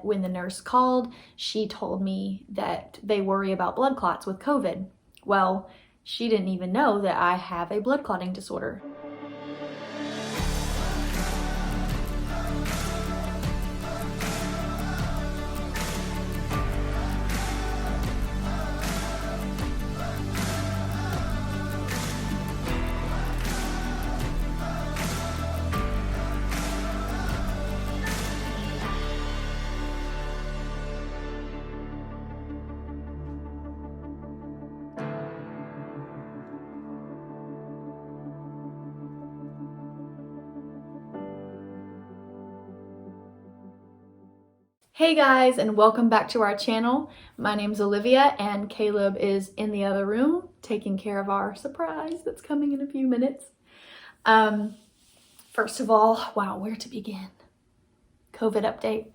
when the nurse called, she told me that they worry about blood clots with COVID. Well, she didn't even know that I have a blood clotting disorder. Hey guys, and welcome back to our channel. My name's Olivia and Caleb is in the other room taking care of our surprise that's coming in a few minutes. First of all, wow, where to begin? COVID update.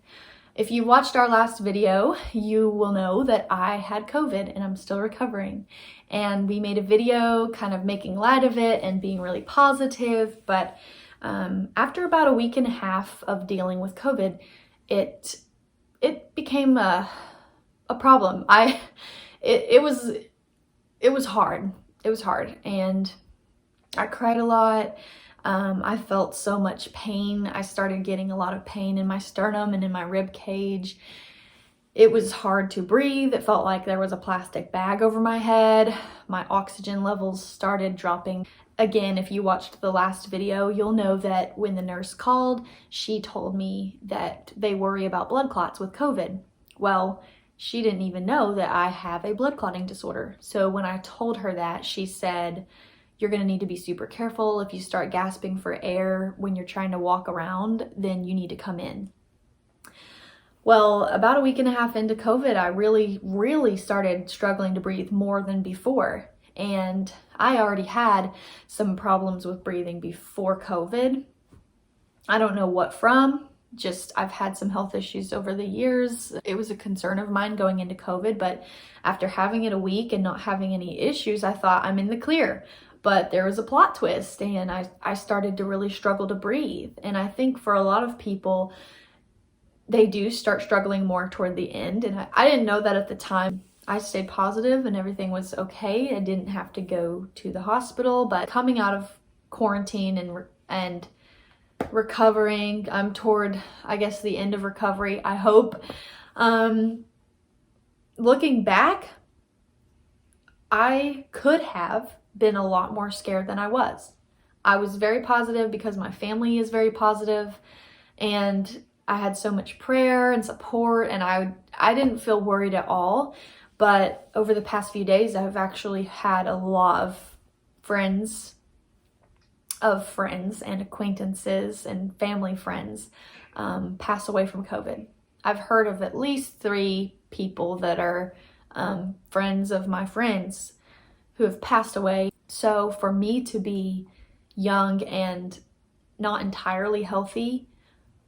If you watched our last video, you will know that I had COVID and I'm still recovering. And we made a video kind of making light of it and being really positive, but after about a week and a half of dealing with COVID, it became a problem. It was hard. It was hard, and I cried a lot. I felt so much pain. I started getting a lot of pain in my sternum and in my rib cage. It was hard to breathe. It felt like there was a plastic bag over my head. My oxygen levels started dropping. Again, if you watched the last video, you'll know that when the nurse called, she told me that they worry about blood clots with COVID. Well, she didn't even know that I have a blood clotting disorder. So when I told her that, she said, "You're going to need to be super careful. If you start gasping for air when you're trying to walk around, then you need to come in." Well, about a week and a half into COVID, I really started struggling to breathe more than before. And I already had some problems with breathing before COVID. I don't know what from, just I've had some health issues over the years. It was a concern of mine going into COVID, but after having it a week and not having any issues, I thought I'm in the clear. But there was a plot twist and I started to really struggle to breathe. And I think for a lot of people, they do start struggling more toward the end. And I didn't know that at the time. I stayed positive and everything was okay. I didn't have to go to the hospital, but coming out of quarantine and recovering, I'm toward, I guess, the end of recovery, I hope. Looking back, I could have been a lot more scared than I was. I was very positive because my family is very positive, and I had so much prayer and support, and I didn't feel worried at all. But over the past few days, I've actually had a lot of friends and acquaintances and family friends pass away from COVID. I've heard of at least 3 people that are friends of my friends who have passed away. So for me to be young and not entirely healthy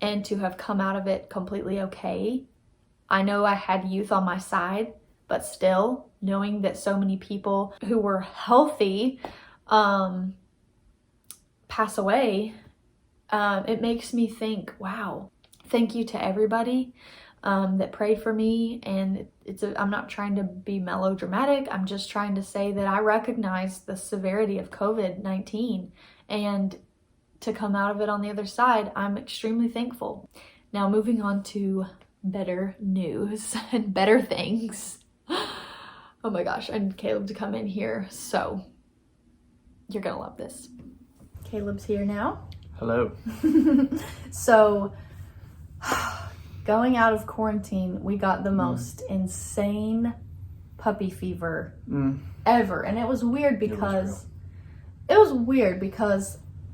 and to have come out of it completely okay, I know I had youth on my side, but still knowing that so many people who were healthy pass away, it makes me think, wow, thank you to everybody that prayed for me. And I'm not trying to be melodramatic. I'm just trying to say that I recognize the severity of COVID-19, and to come out of it on the other side, I'm extremely thankful. Now moving on to better news and better things. Oh my gosh, I need Caleb to come in here, so you're gonna love this. Caleb's here now. Hello. So, going out of quarantine, we got the most insane puppy fever ever. And it was weird because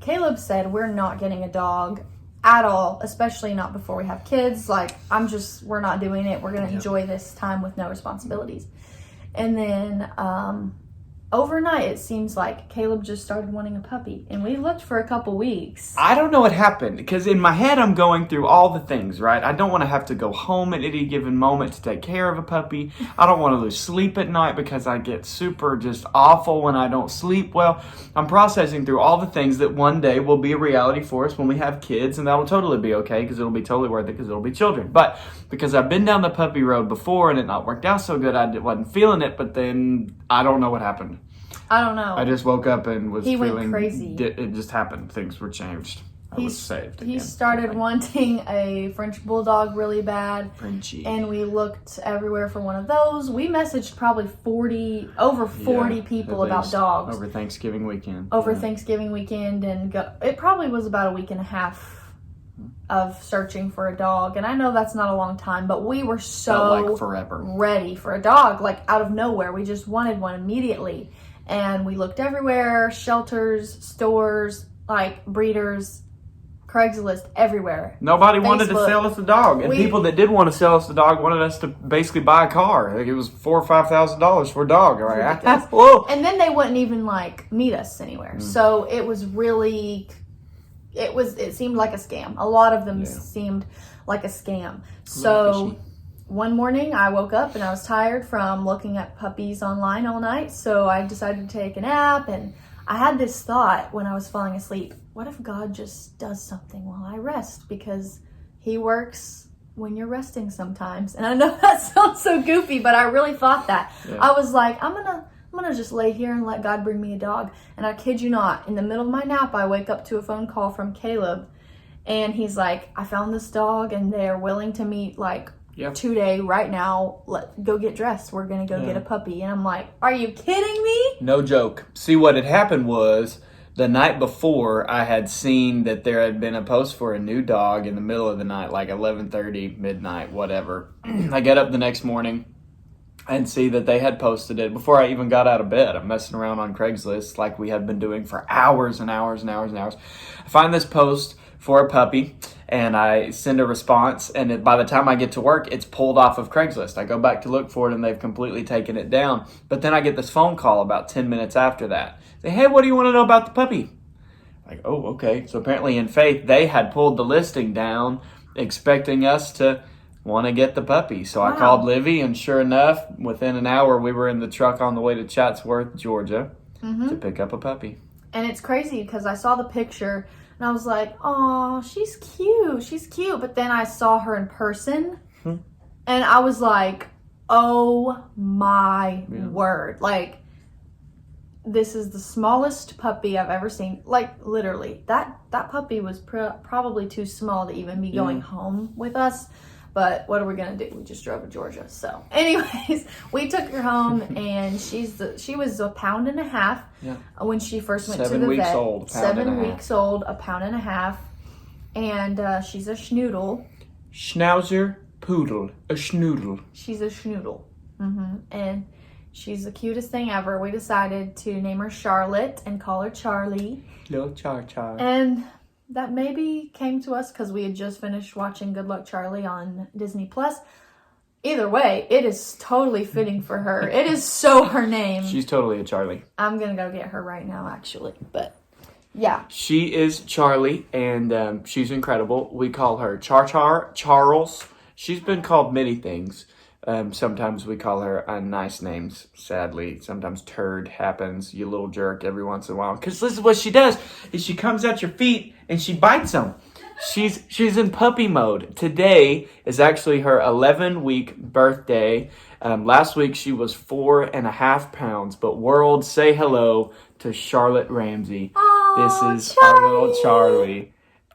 Caleb said we're not getting a dog at all, especially not before we have kids. Like, we're not doing it. We're going to enjoy this time with no responsibilities. And then overnight, it seems like Caleb just started wanting a puppy, and we looked for a couple weeks. I don't know what happened, because in my head I'm going through all the things, right? I don't want to have to go home at any given moment to take care of a puppy. I don't want to lose sleep at night because I get super just awful when I don't sleep well. I'm processing through all the things that one day will be a reality for us when we have kids, and that'll totally be okay, because it'll be totally worth it, because it'll be children. But because I've been down the puppy road before and it not worked out so good, I wasn't feeling it, but then I don't know what happened. I don't know. I just woke up and was He feeling went crazy. It just happened. Things were changed. I was saved again. He started wanting a French Bulldog really bad. Frenchie. And we looked everywhere for one of those. We messaged probably 40 people about dogs. Over Thanksgiving weekend. Thanksgiving weekend. And it probably was about a week and a half of searching for a dog. And I know that's not a long time, but we were so like forever. Ready for a dog, like out of nowhere. We just wanted one immediately. And we looked everywhere, shelters, stores, like breeders, Craigslist, everywhere. Nobody wanted to sell us a dog. And people that did want to sell us a dog wanted us to basically buy a car. Like it was $4,000 or $5,000 for a dog. Right? Whoa. And then they wouldn't even like meet us anywhere. So it was really, it seemed like a scam. A lot of them seemed like a scam. So one morning I woke up and I was tired from looking at puppies online all night. So I decided to take a nap, and I had this thought when I was falling asleep. What if God just does something while I rest? Because he works when you're resting sometimes. And I know that sounds so goofy, but I really thought that. Yeah. I was like, I'm gonna just lay here and let God bring me a dog. And I kid you not, in the middle of my nap, I wake up to a phone call from Caleb. And he's like, I found this dog and they're willing to meet like today, right now. Go get dressed. We're gonna go get a puppy. And I'm like, are you kidding me? No joke. See, what had happened was the night before I had seen that there had been a post for a new dog in the middle of the night, like 11:30, midnight, whatever. I get up the next morning and see that they had posted it before I even got out of bed. I'm messing around on Craigslist like we had been doing for hours and hours and hours and hours. I find this post for a puppy, and I send a response, and by the time I get to work, it's pulled off of Craigslist. I go back to look for it, and they've completely taken it down. But then I get this phone call about 10 minutes after that. Say, hey, what do you want to know about the puppy? Like, oh, okay. So apparently in faith, they had pulled the listing down, expecting us to want to get the puppy. So I called Livy, and sure enough, within an hour, we were in the truck on the way to Chatsworth, Georgia, to pick up a puppy. And it's crazy because I saw the picture, and I was like, oh, she's cute. But then I saw her in person, and I was like, oh my word. Like, this is the smallest puppy I've ever seen. Like, literally, that puppy was probably too small to even be going home with us. But what are we going to do? We just drove to Georgia. So anyways, we took her home, and she was a pound and a half when she first went to the vet. 7 weeks old, 7 weeks old, a pound and a half. And she's a schnoodle. Schnauzer poodle, a schnoodle. She's a schnoodle. And she's the cutest thing ever. We decided to name her Charlotte and call her Charlie. Little Char. And that maybe came to us because we had just finished watching Good Luck Charlie on Disney Plus. Either way, it is totally fitting for her. It is so her name. She's totally a Charlie. I'm going to go get her right now, actually. But, yeah. She is Charlie, and she's incredible. We call her Charles. She's been called many things. Sometimes we call her nice names, sadly. Sometimes turd happens, you little jerk, every once in a while. Because this is what she does, is she comes at your feet and she bites them. She's in puppy mode. Today is actually her 11-week birthday. Last week she was 4.5 pounds. But world, say hello to Charlotte Ramsey. Aww, this is Charlie. Our little Charlie.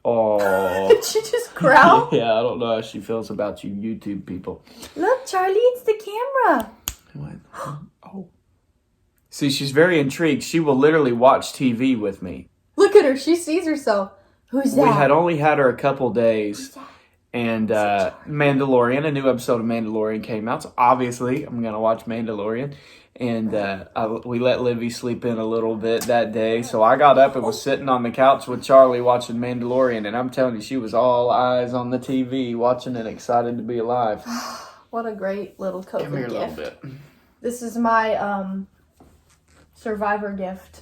Oh. Did she just growl? Yeah, I don't know how she feels about you YouTube people. Look, Charlie, it's the camera. What? Oh. See, she's very intrigued. She will literally watch TV with me. Look at her. She sees herself. Who's that? We had only had her a couple days. And Mandalorian, a new episode of Mandalorian came out. So obviously, I'm going to watch Mandalorian. And we let Livy sleep in a little bit that day. So I got up and was sitting on the couch with Charlie watching Mandalorian. And I'm telling you, she was all eyes on the TV, watching and excited to be alive. What a great little COVID gift. Come here a little bit. This is my survivor gift.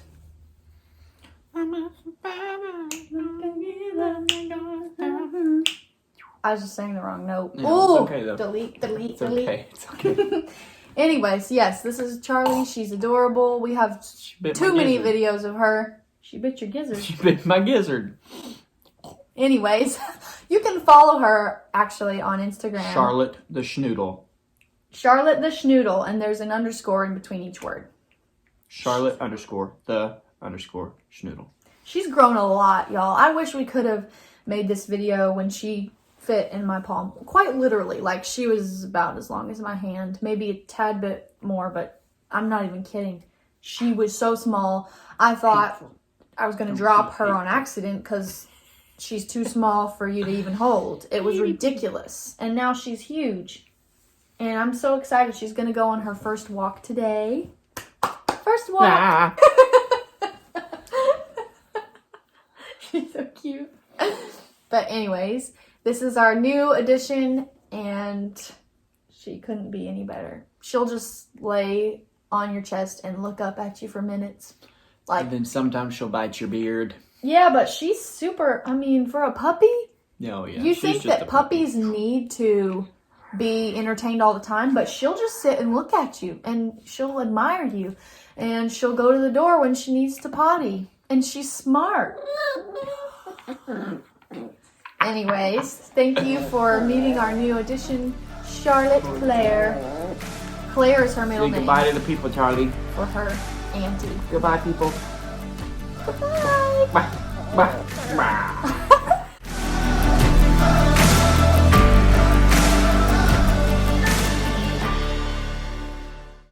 I was just saying the wrong note. Yeah, Ooh, it's okay though. delete. It's okay. It's okay. Anyways, yes, this is Charlie. She's adorable. We have She bit too my many gizzard. videos of her. She bit your gizzard. She bit my gizzard. Anyways, you can follow her actually on Instagram. Charlotte the Schnoodle. Charlotte the Schnoodle, and there's an underscore in between each word. Charlotte _the _Schnoodle. She's grown a lot, y'all. I wish we could have made this video when she fit in my palm. Quite literally. Like, she was about as long as my hand. Maybe a tad bit more, but I'm not even kidding. She was so small. I thought I was going to drop her on accident because she's too small for you to even hold. It was ridiculous. And now she's huge. And I'm so excited. She's going to go on her first walk today. First walk. Ah. She's so cute. But anyways, this is our new addition, and she couldn't be any better. She'll just lay on your chest and look up at you for minutes. Like, And then sometimes she'll bite your beard. yeah, but she's super, I mean, for a puppy, Oh, yeah. you she's think just that a puppy. puppies need to be entertained all the time, but she'll just sit and look at you, and she'll admire you, and she'll go to the door when she needs to potty, and she's smart. Anyways, thank you for meeting our new addition, Charlotte Claire. Claire is her middle Say name goodbye to the people, Charlie. for her auntie. Goodbye, people. Goodbye. Bye. Bye. Bye.